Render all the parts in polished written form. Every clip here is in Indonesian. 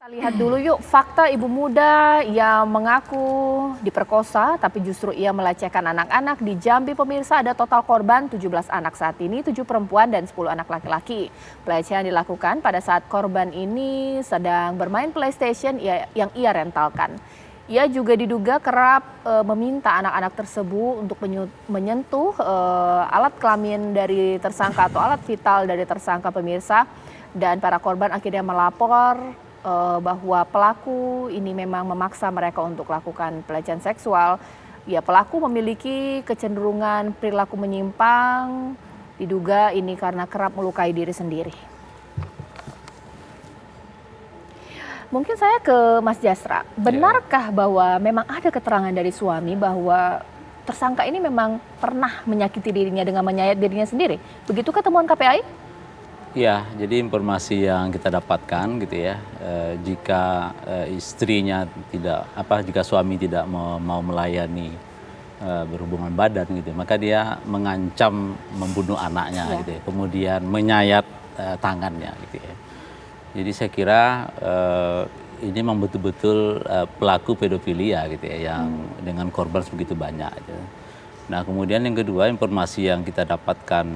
Kita lihat dulu yuk fakta ibu muda yang mengaku diperkosa tapi justru ia melecehkan anak-anak di Jambi. Pemirsa, ada total korban 17 anak saat ini, 7 perempuan dan 10 anak laki-laki. Pelecehan dilakukan pada saat korban ini sedang bermain PlayStation yang ia rentalkan. Ia juga diduga kerap meminta anak-anak tersebut untuk menyentuh alat kelamin dari tersangka atau alat vital dari tersangka, pemirsa. Dan para korban akhirnya melapor bahwa pelaku ini memang memaksa mereka untuk melakukan pelecehan seksual. Ya, pelaku memiliki kecenderungan perilaku menyimpang, diduga ini karena kerap melukai diri sendiri. Mungkin saya ke Mas Jasra, benarkah bahwa memang ada keterangan dari suami bahwa tersangka ini memang pernah menyakiti dirinya dengan menyayat dirinya sendiri? Begitukah temuan KPAI? Ya, jadi informasi yang kita dapatkan gitu ya, jika istrinya jika suami tidak mau melayani berhubungan badan gitu, maka dia mengancam membunuh anaknya gitu ya, kemudian menyayat tangannya gitu ya. Jadi saya kira ini memang betul-betul pelaku pedofilia gitu ya, yang dengan korban sebegitu banyak gitu. Nah, kemudian yang kedua, informasi yang kita dapatkan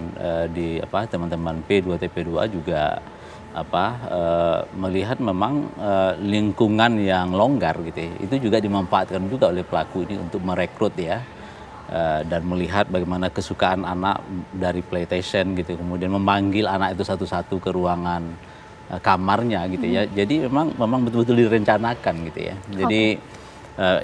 di teman-teman P2 TP2 juga melihat memang lingkungan yang longgar gitu ya, itu juga dimanfaatkan juga oleh pelaku ini untuk merekrut ya, dan melihat bagaimana kesukaan anak dari PlayStation gitu, kemudian memanggil anak itu satu-satu ke ruangan kamarnya gitu ya. Jadi memang betul-betul direncanakan gitu ya. Jadi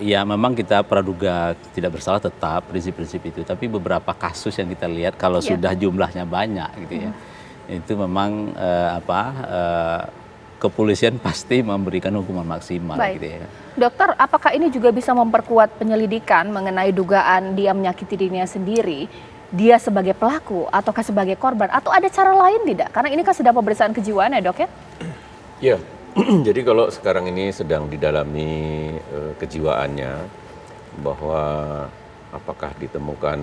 ya memang kita praduga tidak bersalah tetap prinsip-prinsip itu, tapi beberapa kasus yang kita lihat kalau sudah jumlahnya banyak gitu ya, itu memang kepolisian pasti memberikan hukuman maksimal. Baik. Gitu ya. Dokter, apakah ini juga bisa memperkuat penyelidikan mengenai dugaan dia menyakiti dirinya sendiri, dia sebagai pelaku ataukah sebagai korban, atau ada cara lain tidak? Karena ini kan sedang pemeriksaan kejiwaan ya, Dok ya? Iya. Jadi kalau sekarang ini sedang didalami kejiwaannya, bahwa apakah ditemukan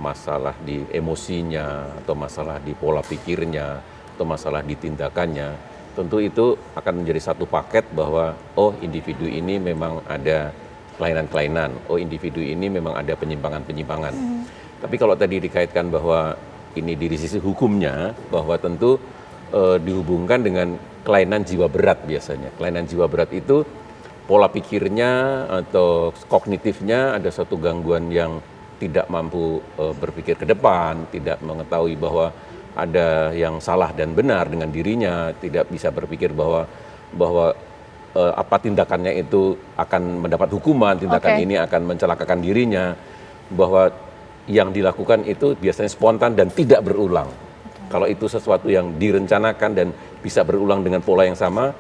masalah di emosinya, atau masalah di pola pikirnya, atau masalah di tindakannya, tentu itu akan menjadi satu paket bahwa oh individu ini memang ada kelainan-kelainan, oh individu ini memang ada penyimpangan-penyimpangan. Tapi kalau tadi dikaitkan bahwa ini dari sisi hukumnya, bahwa tentu dihubungkan dengan kelainan jiwa berat biasanya. Kelainan jiwa berat itu pola pikirnya atau kognitifnya ada satu gangguan yang tidak mampu berpikir ke depan, tidak mengetahui bahwa ada yang salah dan benar dengan dirinya, tidak bisa berpikir bahwa apa tindakannya itu akan mendapat hukuman, tindakan ini akan mencelakakan dirinya, bahwa yang dilakukan itu biasanya spontan dan tidak berulang. Kalau itu sesuatu yang direncanakan dan bisa berulang dengan pola yang sama,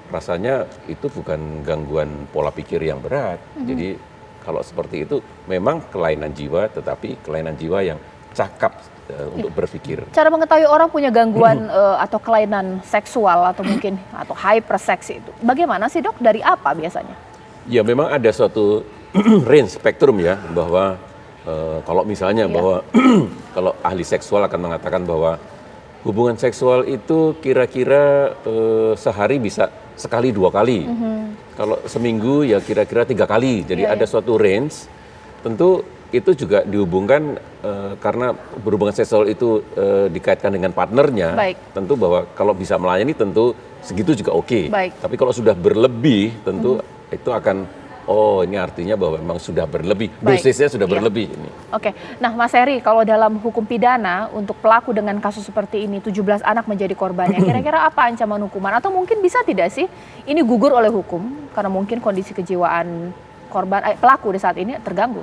rasanya itu bukan gangguan pola pikir yang berat. Jadi kalau seperti itu memang kelainan jiwa, tetapi kelainan jiwa yang cakap untuk berpikir. Cara mengetahui orang punya gangguan atau kelainan seksual atau mungkin atau hypersex itu, bagaimana sih, Dok? Dari apa biasanya? Ya, memang ada suatu range spektrum ya, bahwa kalau misalnya bahwa kalau ahli seksual akan mengatakan bahwa hubungan seksual itu kira-kira sehari bisa sekali 2 kali. Kalau seminggu ya kira-kira 3 kali. Jadi ada suatu range. Tentu itu juga dihubungkan karena berhubungan seksual itu dikaitkan dengan partnernya. Tentu bahwa kalau bisa melayani tentu segitu juga oke. Tapi kalau sudah berlebih tentu itu akan ini artinya bahwa memang sudah berlebih, dosisnya sudah berlebih. Oke, nah Mas Heri, kalau dalam hukum pidana untuk pelaku dengan kasus seperti ini, 17 anak menjadi korbannya, kira-kira apa ancaman hukuman? Atau mungkin bisa tidak sih ini gugur oleh hukum karena mungkin kondisi kejiwaan pelaku di saat ini terganggu?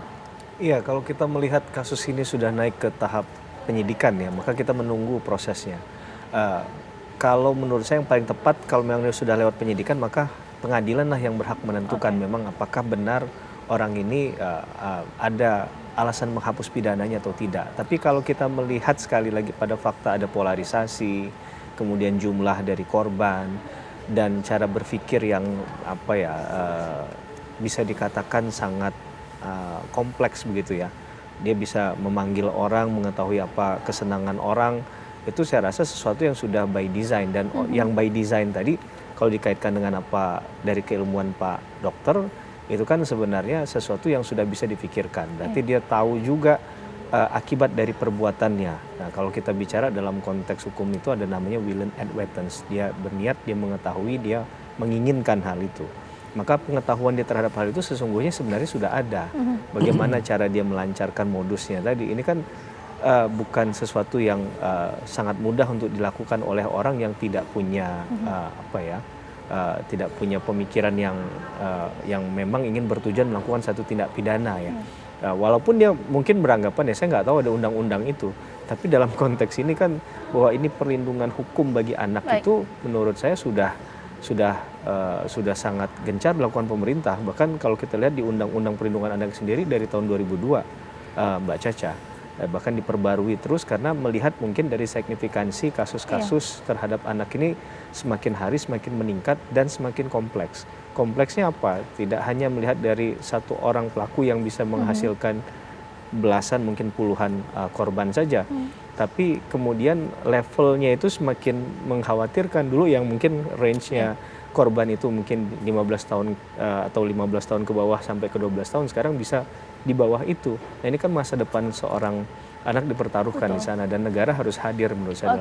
Iya, kalau kita melihat kasus ini sudah naik ke tahap penyidikan ya, maka kita menunggu prosesnya. Kalau menurut saya yang paling tepat kalau memang sudah lewat penyidikan, maka pengadilan lah yang berhak menentukan memang apakah benar orang ini ada alasan menghapus pidananya atau tidak. Tapi kalau kita melihat sekali lagi pada fakta ada polarisasi, kemudian jumlah dari korban dan cara berpikir yang bisa dikatakan sangat kompleks begitu ya. Dia bisa memanggil orang, mengetahui apa kesenangan orang, itu saya rasa sesuatu yang sudah by design. Dan yang by design tadi kalau dikaitkan dengan apa dari keilmuan Pak Dokter, itu kan sebenarnya sesuatu yang sudah bisa difikirkan. Berarti dia tahu juga akibat dari perbuatannya. Nah, kalau kita bicara dalam konteks hukum itu ada namanya willing and wantons. Dia berniat, dia mengetahui, dia menginginkan hal itu. Maka pengetahuan dia terhadap hal itu sesungguhnya sebenarnya sudah ada. Bagaimana cara dia melancarkan modusnya tadi. Ini kan bukan sesuatu yang sangat mudah untuk dilakukan oleh orang yang tidak punya tidak punya pemikiran yang memang ingin bertujuan melakukan satu tindak pidana ya. Walaupun dia mungkin beranggapan ya saya nggak tahu ada undang-undang itu, tapi dalam konteks ini kan bahwa ini perlindungan hukum bagi anak itu menurut saya sudah sangat gencar dilakukan pemerintah. Bahkan kalau kita lihat di Undang-Undang Perlindungan Anak sendiri dari tahun 2002 Mbak Caca, bahkan diperbarui terus karena melihat mungkin dari signifikansi kasus-kasus terhadap anak ini semakin hari semakin meningkat dan semakin kompleks. Kompleksnya apa? Tidak hanya melihat dari satu orang pelaku yang bisa menghasilkan belasan mungkin puluhan korban saja, tapi kemudian levelnya itu semakin mengkhawatirkan. Dulu yang mungkin range-nya korban itu mungkin 15 tahun atau 15 tahun ke bawah sampai ke 12 tahun, sekarang bisa di bawah itu. Nah, ini kan masa depan seorang anak dipertaruhkan di sana dan negara harus hadir menurut saya.